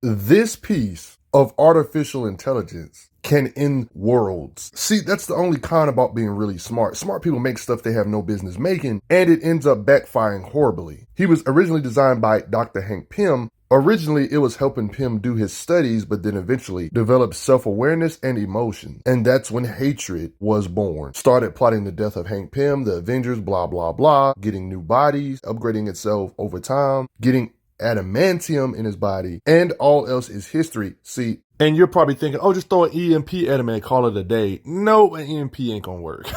This piece of artificial intelligence can end worlds. See, that's the only con about being really smart. Smart people make stuff they have no business making, and it ends up backfiring horribly. He was originally designed by Dr. Hank Pym. Originally, it was helping Pym do his studies, but then eventually developed self-awareness and emotion. And that's when hatred was born. Started plotting the death of Hank Pym, the Avengers, blah, blah, blah, getting new bodies, upgrading itself over time, getting adamantium in his body, and all else is history. See, and you're probably thinking, oh, just throw an EMP at him and call it a day. No, an EMP ain't gonna work.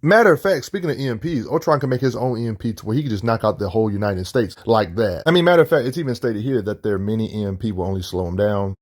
Matter of fact, speaking of EMPs, Ultron can make his own EMP to where he can just knock out the whole United States like that. I mean, matter of fact, it's even stated here that their mini EMP will only slow him down.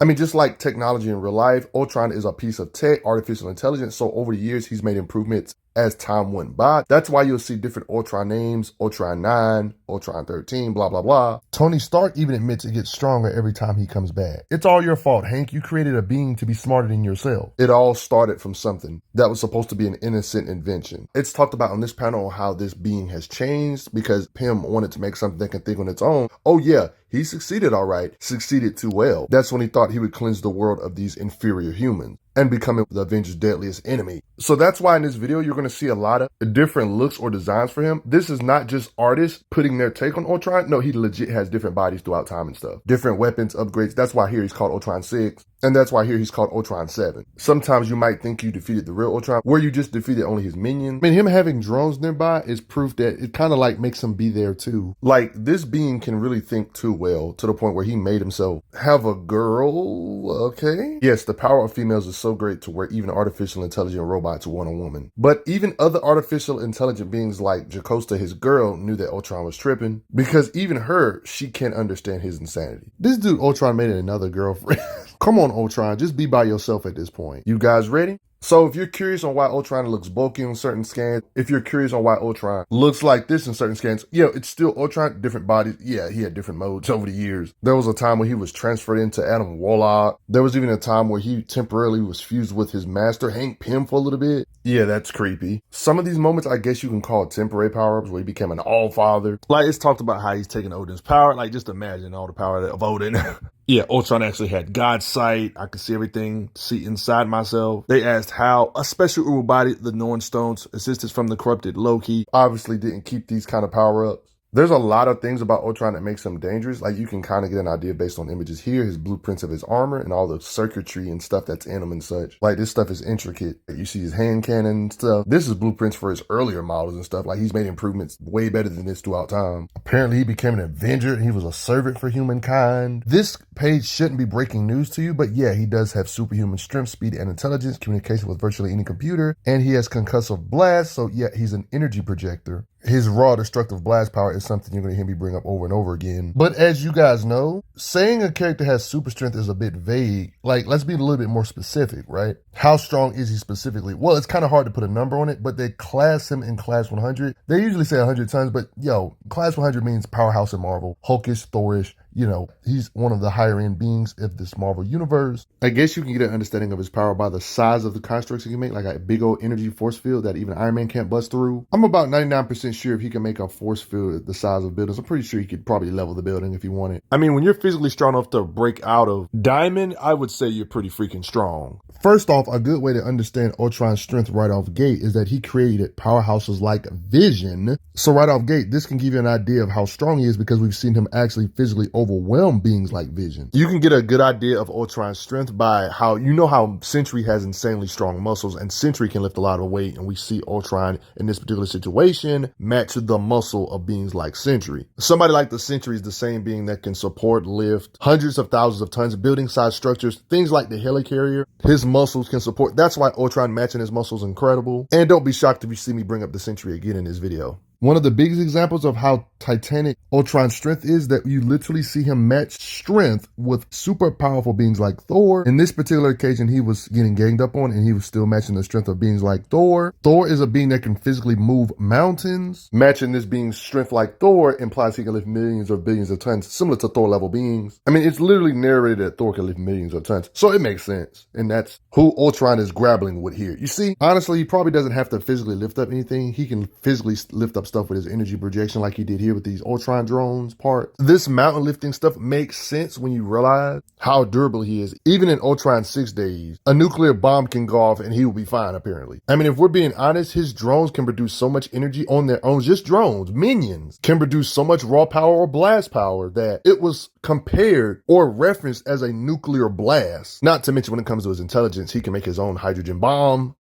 I mean, just like technology in real life, Ultron is a piece of tech, artificial intelligence. So over the years, he's made improvements as time went by. That's why you'll see different Ultron names, Ultron 9, Ultron 13, blah, blah, blah. Tony Stark even admits it gets stronger every time he comes back. It's all your fault, Hank. You created a being to be smarter than yourself. It all started from something that was supposed to be an innocent invention. It's talked about on this panel how this being has changed because Pym wanted to make something that can think on its own. Oh yeah, he succeeded all right, succeeded too well. That's when he thought he would cleanse the world of these inferior humans and becoming the Avengers' deadliest enemy. So that's why in this video, you're going to see a lot of different looks or designs for him. This is not just artists putting their take on Ultron. No, he legit has different bodies throughout time and stuff. Different weapons, upgrades. That's why here he's called Ultron 6. And that's why here he's called Ultron 7. Sometimes you might think you defeated the real Ultron, where you just defeated only his minions. I mean, him having drones nearby is proof that it kind of like makes him be there too. Like, this being can really think too well, to the point where he made himself have a girl, okay? Yes, the power of females is so great to where even artificial intelligent robots want a woman. But even other artificial intelligent beings like Jocasta, his girl, knew that Ultron was tripping, because even her, she can't understand his insanity. This dude Ultron made another girlfriend. Come on, Ultron, just be by yourself at this point. You guys ready? So if you're curious on why Ultron looks bulky on certain scans, if you're curious on why Ultron looks like this in certain scans, yeah, it's still Ultron, different bodies. Yeah, he had different modes over the years. There was a time where he was transferred into Adam Warlock. There was even a time where he temporarily was fused with his master, Hank Pym, for a little bit. Yeah, that's creepy. Some of these moments, I guess you can call temporary power-ups where he became an all-father. Like, it's talked about how he's taking Odin's power. Like, just imagine all the power of Odin. Yeah, Ultron actually had God's sight. I could see everything, see inside myself. They asked how a special uber body, the Norn Stones, assistance from the corrupted Loki, obviously didn't keep these kind of power-ups. There's a lot of things about Ultron that makes him dangerous. Like, you can kind of get an idea based on images here, his blueprints of his armor and all the circuitry and stuff that's in him and such. Like, this stuff is intricate. You see his hand cannon and stuff. This is blueprints for his earlier models and stuff. Like, he's made improvements way better than this throughout time. Apparently, he became an Avenger and he was a servant for humankind. This page shouldn't be breaking news to you, but yeah, he does have superhuman strength, speed, and intelligence, communication with virtually any computer, and he has concussive blast, so yeah, he's an energy projector. His raw destructive blast power is something you're going to hear me bring up over and over again. But as you guys know, saying a character has super strength is a bit vague. Like, let's be a little bit more specific, right? How strong is he specifically? Well, it's kind of hard to put a number on it, but they class him in class 100. They usually say 100 tons, but yo, class 100 means powerhouse in Marvel, hulkish, Thorish. You know, he's one of the higher end beings of this Marvel universe. I guess you can get an understanding of his power by the size of the constructs he can make, like a big old energy force field that even Iron Man can't bust through. I'm about 99% sure if he can make a force field the size of buildings, I'm pretty sure he could probably level the building if he wanted. I mean, when you're physically strong enough to break out of Diamond, I would say you're pretty freaking strong. First off, a good way to understand Ultron's strength right off gate is that he created powerhouses like Vision. So right off gate, this can give you an idea of how strong he is because we've seen him actually physically overwhelm beings like Vision. You can get a good idea of Ultron's strength by how, you know how Sentry has insanely strong muscles and Sentry can lift a lot of weight, and we see Ultron in this particular situation match the muscle of beings like Sentry. Somebody like the Sentry is the same being that can support, lift hundreds of thousands of tons, building size structures, things like the helicarrier. His muscles can support. That's why Ultron matching his muscles is incredible. And don't be shocked if you see me bring up the Sentry again in this video. One of the biggest examples of how titanic Ultron's strength is that you literally see him match strength with super powerful beings like Thor. In this particular occasion, he was getting ganged up on and he was still matching the strength of beings like Thor. Thor is a being that can physically move mountains. Matching this being's strength like Thor implies he can lift millions or billions of tons, similar to Thor level beings. I mean, it's literally narrated that Thor can lift millions of tons. So it makes sense. And that's who Ultron is grappling with here. You see, honestly, he probably doesn't have to physically lift up anything. He can physically lift up stuff with his energy projection like he did here with these Ultron drones parts. This mountain lifting stuff makes sense when you realize how durable he is. Even in Ultron's 6 days, a nuclear bomb can go off and he will be fine, apparently. I mean, if we're being honest, his drones can produce so much energy on their own. Just drones, minions, can produce so much raw power or blast power that it was compared or referenced as a nuclear blast. Not to mention when it comes to his intelligence, he can make his own hydrogen bomb.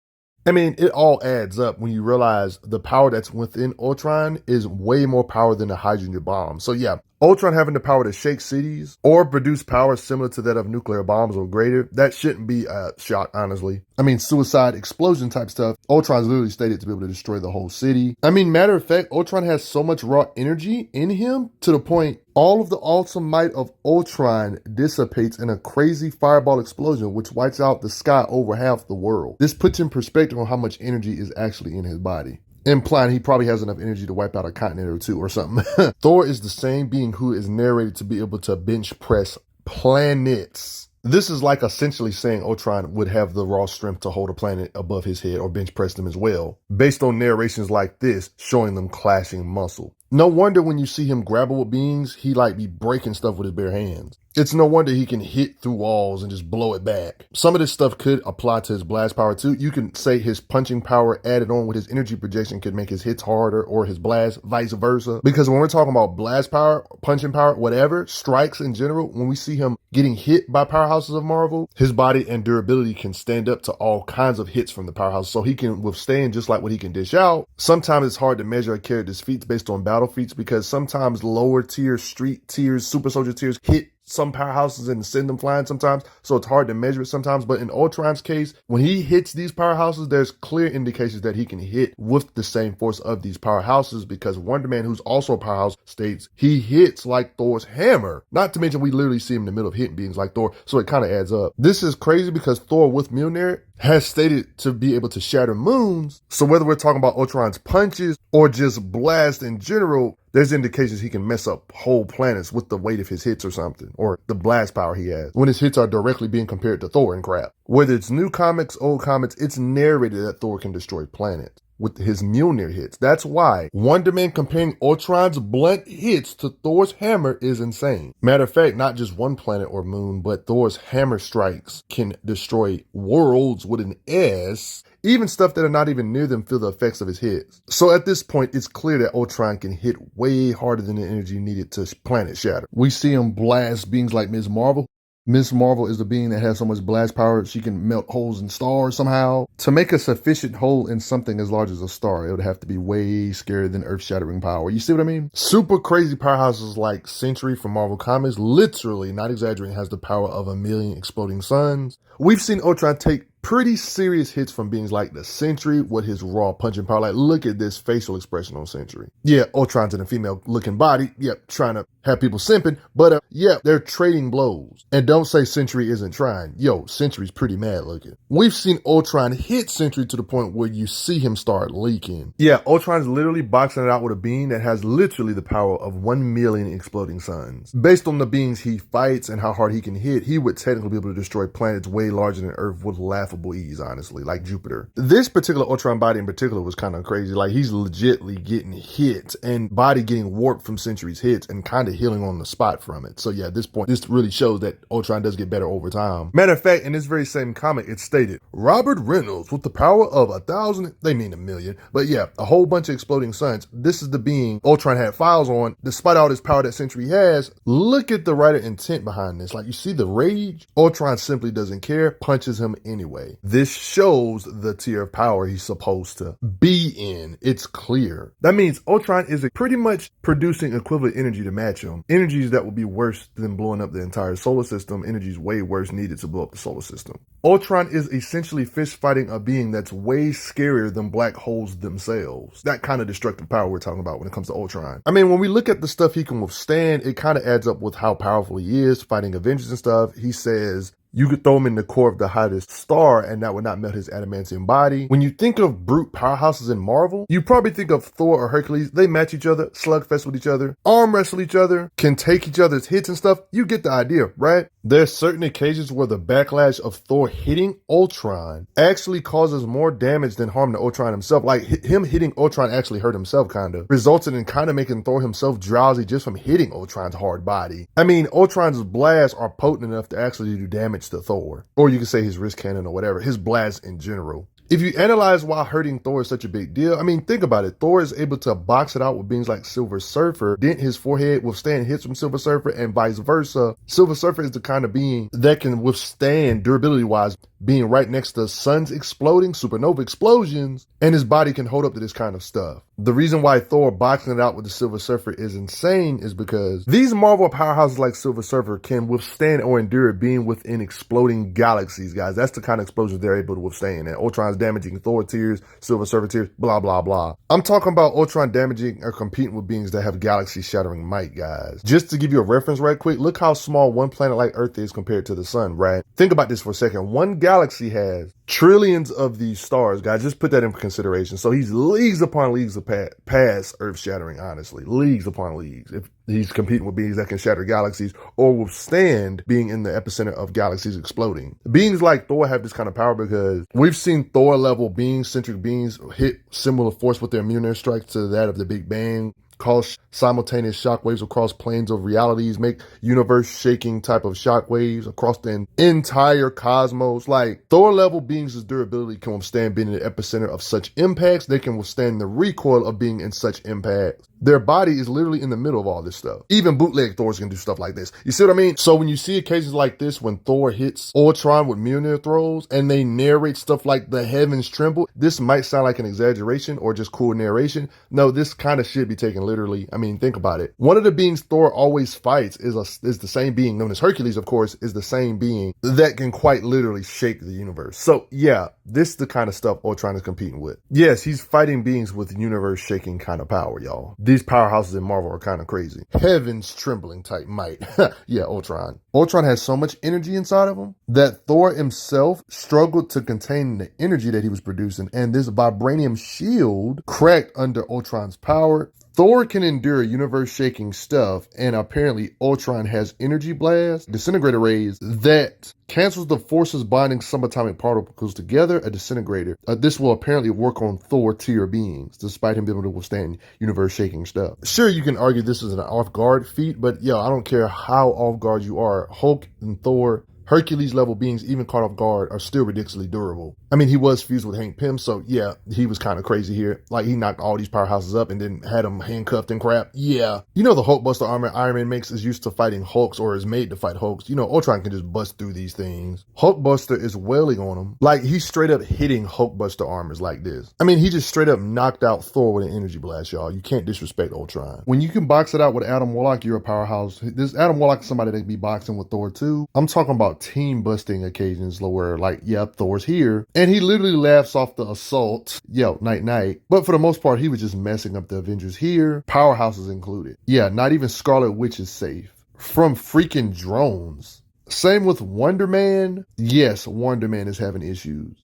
I mean, it all adds up when you realize the power that's within Ultron is way more power than a hydrogen bomb. So yeah, Ultron having the power to shake cities or produce power similar to that of nuclear bombs or greater, that shouldn't be a shock, honestly. I mean, suicide, explosion type stuff, Ultron's literally stated to be able to destroy the whole city. I mean, matter of fact, Ultron has so much raw energy in him to the point all of the awesome might of Ultron dissipates in a crazy fireball explosion, which wipes out the sky over half the world. This puts in perspective on how much energy is actually in his body, implying he probably has enough energy to wipe out a continent or two or something. Thor is the same being who is narrated to be able to bench press planets. This is like essentially saying Ultron would have the raw strength to hold a planet above his head or bench press them as well, based on narrations like this showing them clashing muscle. No wonder when you see him grapple with beings, he like be breaking stuff with his bare hands. It's no wonder he can hit through walls and just blow it back. Some of this stuff could apply to his blast power too. You can say his punching power added on with his energy projection could make his hits harder, or his blast, vice versa. Because when we're talking about blast power, punching power, whatever, strikes in general, when we see him getting hit by powerhouses of Marvel, his body and durability can stand up to all kinds of hits from the powerhouse. So he can withstand just like what he can dish out. Sometimes it's hard to measure a character's feats based on battle feats because sometimes lower tier, street tiers, super soldier tiers hit some powerhouses and send them flying sometimes, so it's hard to measure it sometimes. But in Ultron's case, when he hits these powerhouses, there's clear indications that he can hit with the same force of these powerhouses, because Wonder Man, who's also a powerhouse, states he hits like Thor's hammer. Not to mention we literally see him in the middle of hitting beings like Thor, so it kind of adds up. This is crazy because Thor with Mjolnir has stated to be able to shatter moons. So whether we're talking about Ultron's punches or just blast in general, there's indications he can mess up whole planets with the weight of his hits or something, or the blast power he has, when his hits are directly being compared to Thor and crap. Whether it's new comics, old comics, it's narrated that Thor can destroy planets with his Mjolnir hits. That's why Wonder Man comparing Ultron's blunt hits to Thor's hammer is insane. Matter of fact, not just one planet or moon, but Thor's hammer strikes can destroy worlds with an S. Even stuff that are not even near them feel the effects of his hits. So at this point, it's clear that Ultron can hit way harder than the energy needed to planet shatter. We see him blast beings like Ms. Marvel. Ms. Marvel is the being that has so much blast power she can melt holes in stars somehow. To make a sufficient hole in something as large as a star, it would have to be way scarier than earth-shattering power. You see what I mean? Super crazy powerhouses like Sentry from Marvel Comics, literally, not exaggerating, has the power of 1,000,000 exploding suns. We've seen Ultron take pretty serious hits from beings like the Sentry with his raw punching power. Like, look at this facial expression on Sentry. Yeah, Ultron's in a female looking body. Yep, trying to have people simping. But yeah, they're trading blows. And don't say Sentry isn't trying. Yo, Sentry's pretty mad looking. We've seen Ultron hit Sentry to the point where you see him start leaking. Yeah, Ultron's literally boxing it out with a being that has literally the power of 1,000,000 exploding suns. Based on the beings he fights and how hard he can hit, he would technically be able to destroy planets way larger than Earth with laughable ease, honestly, like Jupiter. This particular Ultron body in particular was kind of crazy. Like, he's legitly getting hit and body getting warped from Sentry's hits and kind of healing on the spot from it. So yeah, at this point, this really shows that Ultron does get better over time. Matter of fact, in this very same comic, it stated, Robert Reynolds with the power of 1,000, they mean 1,000,000, but yeah, a whole bunch of exploding suns. This is the being Ultron had files on. Despite all this power that Sentry has, look at the writer intent behind this. Like, you see the rage? Ultron simply doesn't care, punches him anyway. This shows the tier of power he's supposed to be in. It's clear. That means Ultron is pretty much producing equivalent energy to match him. Energies that would be worse than blowing up the entire solar system. Energies way worse needed to blow up the solar system. Ultron is essentially fist fighting a being that's way scarier than black holes themselves. That kind of destructive power we're talking about when it comes to Ultron. I mean, when we look at the stuff he can withstand, it kind of adds up with how powerful he is fighting Avengers and stuff. He says, You could throw him in the core of the hottest star and that would not melt his adamantium body. When you think of brute powerhouses in Marvel, you probably think of Thor or Hercules. They match each other, slugfest with each other, arm wrestle each other, can take each other's hits and stuff. You get the idea, right? There's certain occasions where the backlash of Thor hitting Ultron actually causes more damage than harm to Ultron himself. Like him hitting Ultron actually hurt himself kind of, resulted in kind of making Thor himself drowsy just from hitting Ultron's hard body. I mean, Ultron's blasts are potent enough to actually do damage to Thor. Or you could say his wrist cannon or whatever, his blasts in general. If you analyze why hurting Thor is such a big deal, I mean, think about it. Thor is able to box it out with beings like Silver Surfer, dent his forehead, withstand hits from Silver Surfer, and vice versa. Silver Surfer is the kind of being that can withstand, durability-wise, being right next to suns exploding, supernova explosions, and his body can hold up to this kind of stuff. The reason why Thor boxing it out with the Silver Surfer is insane is because these Marvel powerhouses like Silver Surfer can withstand or endure being within exploding galaxies, guys. That's the kind of explosions they're able to withstand. And Ultron's damaging Thor tiers, Silver Surfer tiers, blah, blah, blah. I'm talking about Ultron damaging or competing with beings that have galaxy-shattering might, guys. Just to give you a reference right quick, look how small one planet like Earth is compared to the sun, right? Think about this for a second. One galaxy has trillions of these stars, guys. Just put that in consideration. So he's leagues upon leagues of past earth-shattering, honestly. Leagues upon leagues. If he's competing with beings that can shatter galaxies or withstand being in the epicenter of galaxies exploding. Beings like Thor have this kind of power because we've seen Thor-level beings, centric beings, hit similar force with their Mjolnir strike to that of the Big Bang, cause simultaneous shockwaves across planes of realities, make universe-shaking type of shockwaves across the entire cosmos. Like, Thor-level beings' durability can withstand being in the epicenter of such impacts. They can withstand the recoil of being in such impacts. Their body is literally in the middle of all this stuff. Even bootleg Thors can do stuff like this. You see what I mean? So when you see occasions like this, when Thor hits Ultron with Mjolnir throws, and they narrate stuff like the heavens tremble, this might sound like an exaggeration or just cool narration. No, this kind of should be taken literally. I mean, think about it. One of the beings Thor always fights is the same being, known as Hercules, of course, is the same being that can quite literally shake the universe. So yeah, this is the kind of stuff Ultron is competing with. Yes, he's fighting beings with universe-shaking kind of power, y'all. These powerhouses in Marvel are kind of crazy. Heavens trembling type might. Yeah, Ultron. Ultron has so much energy inside of him that Thor himself struggled to contain the energy that he was producing, and this vibranium shield cracked under Ultron's power. Thor can endure universe-shaking stuff, and apparently Ultron has energy blasts, disintegrator rays, that cancels the forces binding subatomic particles together, a disintegrator. This will apparently work on Thor tier beings, despite him being able to withstand universe-shaking stuff. Sure, you can argue this is an off-guard feat, but yo, I don't care how off-guard you are. Hulk and Thor, Hercules level beings, even caught off guard, are still ridiculously durable. I mean, he was fused with Hank Pym, so yeah, he was kind of crazy here. Like, he knocked all these powerhouses up and then had them handcuffed and crap. Yeah. You know, the Hulkbuster armor Iron Man makes is used to fighting Hulks or is made to fight Hulks. You know, Ultron can just bust through these things. Hulkbuster is wailing on him. Like, he's straight up hitting Hulkbuster armors like this. I mean, he just straight up knocked out Thor with an energy blast, y'all. You can't disrespect Ultron. When you can box it out with Adam Warlock, you're a powerhouse. This Adam Warlock is somebody that can be boxing with Thor too. I'm talking about team busting occasions where, like, yep, Thor's here, and he literally laughs off the assault. Yo, night night. But for the most part, he was just messing up the Avengers here, powerhouses included. Yeah, not even Scarlet Witch is safe from freaking drones. Same with Wonder Man. Yes, Wonder Man is having issues.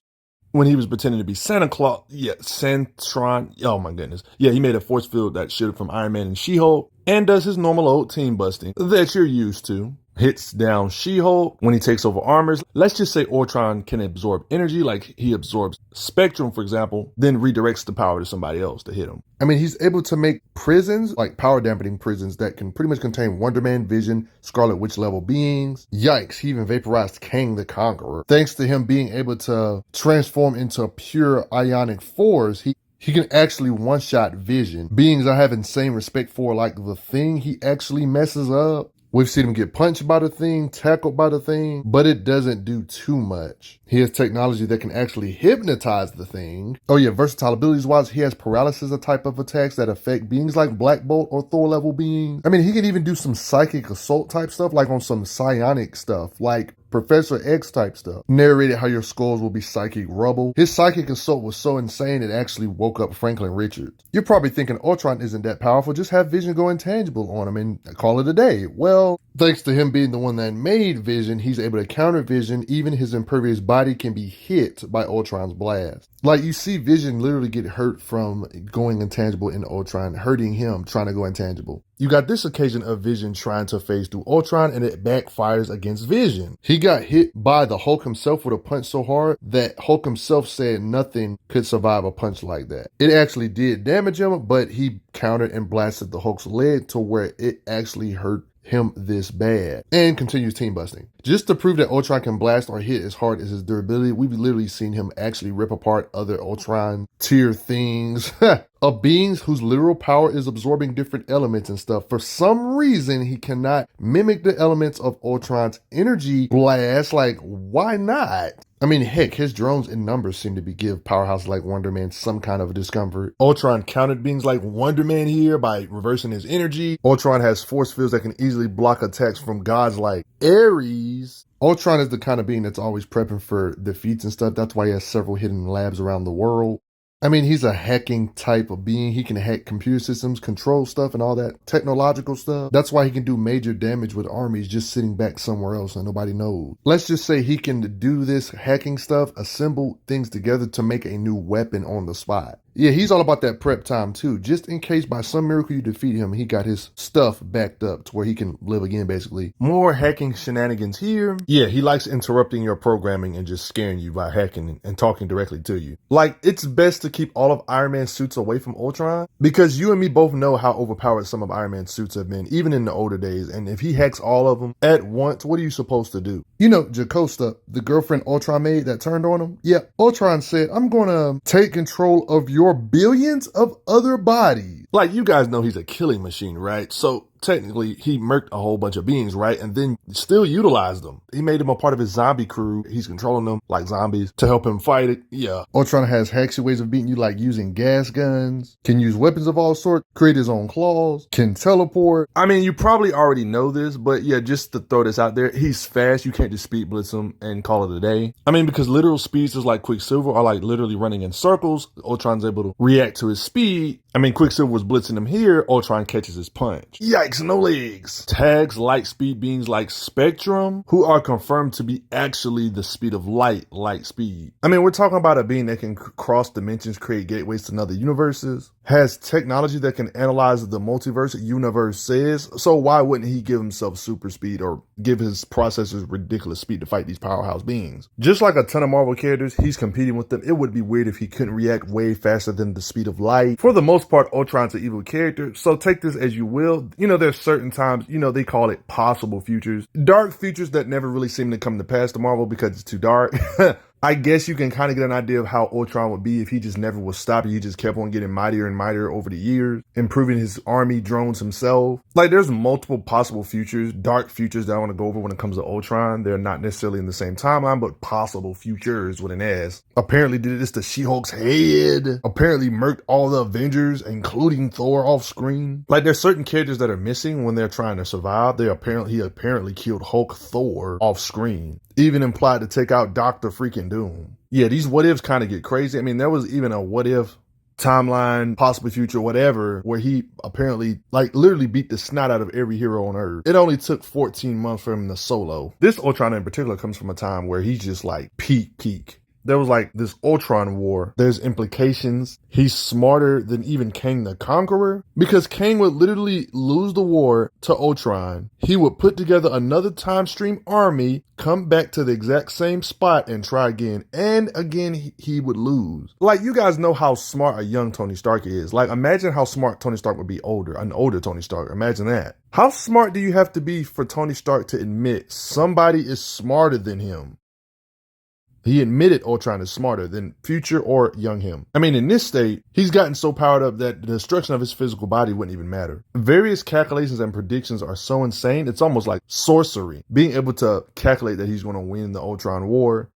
When he was pretending to be Santa Claus, yeah, Sentron, oh my goodness. Yeah, he made a force field that shielded from Iron Man and She-Hulk, and does his normal old team busting that you're used to. Hits down She-Hulk when he takes over armors. Let's just say Ultron can absorb energy, like he absorbs Spectrum, for example, then redirects the power to somebody else to hit him. I mean, he's able to make prisons, like power dampening prisons, that can pretty much contain Wonder Man, Vision, Scarlet Witch level beings. Yikes, he even vaporized Kang the Conqueror. Thanks to him being able to transform into pure ionic force, he can actually one-shot Vision. Beings I have insane respect for, like the Thing he actually messes up. We've seen him get punched by the Thing, tackled by the Thing, but it doesn't do too much. He has technology that can actually hypnotize the Thing. Oh yeah, versatile abilities-wise, he has paralysis, a type of attacks that affect beings like Black Bolt or Thor-level beings. I mean, he can even do some psychic assault type stuff, like on some psionic stuff, like Professor X type stuff. Narrated how your skulls will be psychic rubble. His psychic assault was so insane it actually woke up Franklin Richards. You're probably thinking Ultron isn't that powerful, just have Vision go intangible on him and call it a day. Well, Thanks to him being the one that made Vision, he's able to counter Vision. Even his impervious body can be hit by Ultron's blast. Like, you see Vision literally get hurt from going intangible in Ultron, hurting him trying to go intangible. You got this occasion of Vision trying to phase through Ultron, and it backfires against Vision. He got hit by the Hulk himself with a punch so hard that Hulk himself said nothing could survive a punch like that. It actually did damage him, but he countered and blasted the Hulk's leg to where it actually hurt him this bad, and continues team busting. Just to prove that Ultron can blast or hit as hard as his durability, we've literally seen him actually rip apart other Ultron tier things of beings whose literal power is absorbing different elements and stuff. For some reason, he cannot mimic the elements of Ultron's energy blast. Like, why not? I mean, heck, his drones in numbers seem to give Powerhouses like Wonder Man some kind of discomfort. Ultron countered beings like Wonder Man here by reversing his energy. Ultron has force fields that can easily block attacks from gods like Ares. Ultron is the kind of being that's always prepping for defeats and stuff. That's why he has several hidden labs around the world. I mean, he's a hacking type of being. He can hack computer systems, control stuff, and all that technological stuff. That's why he can do major damage with armies just sitting back somewhere else and nobody knows. Let's just say he can do this hacking stuff, assemble things together to make a new weapon on the spot. Yeah, he's all about that prep time too. Just in case by some miracle you defeat him, he got his stuff backed up to where he can live again, basically. More hacking shenanigans here. Yeah, he likes interrupting your programming and just scaring you by hacking and talking directly to you. Like, it's best to keep all of Iron Man's suits away from Ultron, because you and me both know how overpowered some of Iron Man's suits have been, even in the older days. And if he hacks all of them at once, what are you supposed to do? You know, Jocasta, the girlfriend Ultron made that turned on him? Yeah, Ultron said, I'm gonna take control of your billions of other bodies. Like, you guys know he's a killing machine, right? So technically he murked a whole bunch of beings, right? And then still utilized them. He made them a part of his zombie crew. He's controlling them like zombies to help him fight it. Yeah. Ultron has hacksy ways of beating you, like using gas guns, can use weapons of all sorts, create his own claws, can teleport. I mean, you probably already know this, but yeah, just to throw this out there, he's fast. You can't just speed blitz him and call it a day. I mean, because literal speedsters like Quicksilver are like literally running in circles. Ultron's able to react to his speed. I mean, Quicksilver was blitzing him here. Ultron catches his punch. Yikes, no legs. Tags light speed beings like Spectrum, who are confirmed to be actually the speed of light speed. I mean, we're talking about a being that can cross dimensions, create gateways to other universes, has technology that can analyze the multiverse universe says. So why wouldn't he give himself super speed or give his processors ridiculous speed to fight these powerhouse beings? Just like a ton of Marvel characters, he's competing with them. It would be weird if he couldn't react way faster than the speed of light. For the most part, Ultron's an evil character, so take this as you will. You know, there's certain times, you know, they call it possible futures. Dark futures that never really seem to come to pass to Marvel because it's too dark. I guess you can kind of get an idea of how Ultron would be if he just never was stopping. He just kept on getting mightier and mightier over the years, improving his army drones himself. Like, there's multiple possible futures, dark futures that I want to go over when it comes to Ultron. They're not necessarily in the same timeline, but possible futures with an S. Apparently did this to She-Hulk's head. Apparently murked all the Avengers, including Thor, off screen. Like, there's certain characters that are missing when they're trying to survive. He apparently killed Hulk Thor off screen. Even implied to take out Dr. freaking Doom. Yeah, these what ifs kind of get crazy. I mean, there was even a what if timeline, possible future, whatever, where he apparently like literally beat the snot out of every hero on Earth. It only took 14 months for him to solo. This Ultron in particular comes from a time where he's just like peak. There was like this Ultron war. There's implications. He's smarter than even Kang the Conqueror, because Kang would literally lose the war to Ultron. He would put together another time stream army, come back to the exact same spot and try again. And again, he would lose. Like, you guys know how smart a young Tony Stark is. Like, imagine how smart Tony Stark would be an older Tony Stark. Imagine that. How smart do you have to be for Tony Stark to admit somebody is smarter than him? He admitted Ultron is smarter than future or young him. I mean, in this state, he's gotten so powered up that the destruction of his physical body wouldn't even matter. Various calculations and predictions are so insane, it's almost like sorcery. Being able to calculate that he's going to win the Ultron war.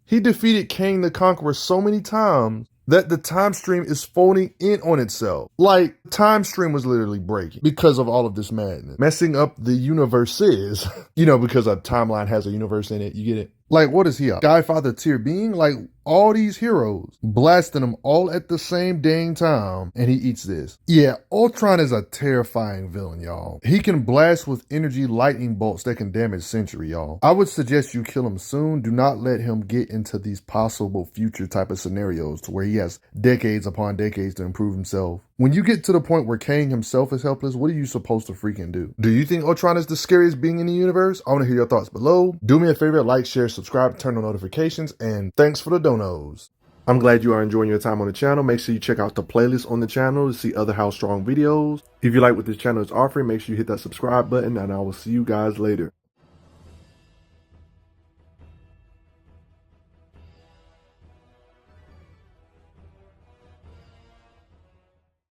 He defeated Kang the Conqueror so many times that the time stream is folding in on itself. Like, time stream was literally breaking because of all of this madness. Messing up the universes. You know, because a timeline has a universe in it, you get it? Like, what is he, a Skyfather tier being? Like, all these heroes, blasting them all at the same dang time, and he eats this. Yeah, Ultron is a terrifying villain, y'all. He can blast with energy lightning bolts that can damage Sentry, y'all. I would suggest you kill him soon. Do not let him get into these possible future type of scenarios to where he has decades upon decades to improve himself. When you get to the point where Kang himself is helpless, what are you supposed to freaking do? Do you think Ultron is the scariest being in the universe? I want to hear your thoughts below. Do me a favor, like, share, subscribe, turn on notifications, and thanks for the donos. I'm glad you are enjoying your time on the channel. Make sure you check out the playlist on the channel to see other How Strong videos. If you like what this channel is offering, make sure you hit that subscribe button, and I will see you guys later.